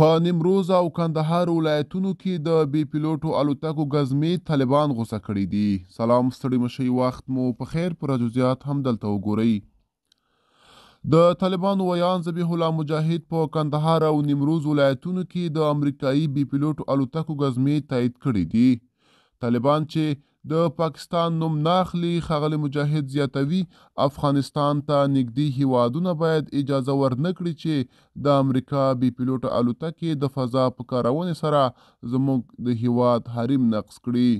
په نیمروز او کندهار ولایتونو کې د بې پیلوټو الوتکو ګزمې طالبان غوسه کړي دي. سلام ستړي مشئ، وخت مو په خیر. پر جزئیات هم دلته وګورئ. د طالبانو ویان ذبیح الله مجاهد په کندهار او نیمروز ولایتونو کې د امریکایي بې پیلوټو الوتکو ګزمې تایید کړي دي. طالبان چې د پاکستان نوم ناخلي، ښاغلي مجاهد زیاتوي افغانستان ته نږدې هیوادونه باید اجازه ورنکړي چې د امریکا بې پیلوټه الوتکې د فضا په کارونې سره زموږ د هیواد حریم نقض کړي.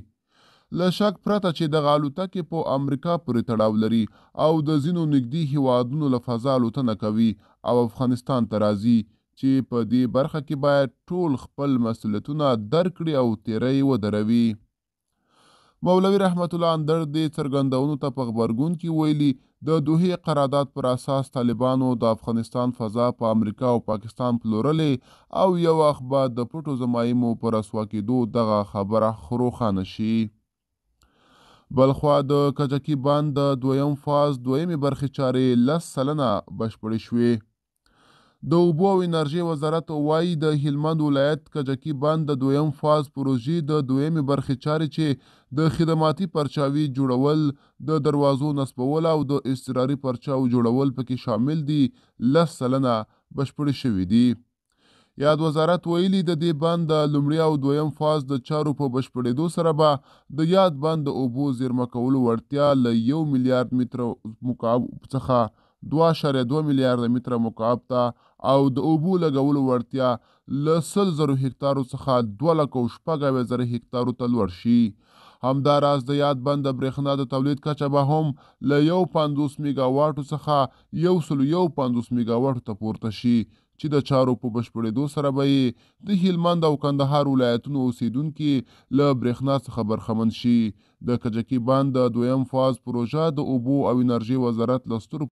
له شک پرته چې دغه الوتکې په امریکا پورې تړاو لري او د ځینو نږدې هیوادونو له فضا الوتنه کوي او افغانستان ته راځي، چې په دې برخه کې باید ټول خپل مسؤلیتونه درک کړي او تیری ودروي. مولوي رحمت الله اندړ دې څرګندونو ته په غبرګون کې ویلي د دوحې قرارداد پر اساس طالبانو د افغانستان فضا په امریکا او پاکستان پلورلې او یو وخت به د پټو زمایمو په رسوا کېدو دغه خبره روښانه شي. بلخوا د کجکي بند د دویم فاز دویمې برخې چارې 10 سلنه بشپړې شوې. د اوبو او انرژۍ وزارت وایي د هلمند ولایت کجکي بند د دویم فاز پروژې د دویمې برخې چارې چې د خدماتي پرچاوي جوړول، د دروازو نصبول او د اضطراري پرچاو جوړول پکې شامل دي 10 سلنه بشپړې شوې دي. یاد وزارت ویلي د دې بند د لومړي او دویم فاز د چارو په بشپړېدو سره به د یاد بند د اوبو زیرمه کولو وړتیا له 1 میلیارډ متر مکعب څخه 2.2 میلیارډ متره مکعب ته او د اوبو لګولو وړتیا له 100,000 هکتارو څخه 2,60,000 هکتارو ته لوړ شي. همداراز د یاد بند د برېښنا د تولید کچه به هم له 50 میگا واټو څخه 150 میگا واټو ته پورته شي، چې د چارو په بشپړېدو سره به یې د هلمند او کندهار ولایتونو اوسیدونکي له برېښنا څخه برخمن شي. د کجکي بند د دویم فاز پروژه د اوبو او انرژۍ وزارت له سترو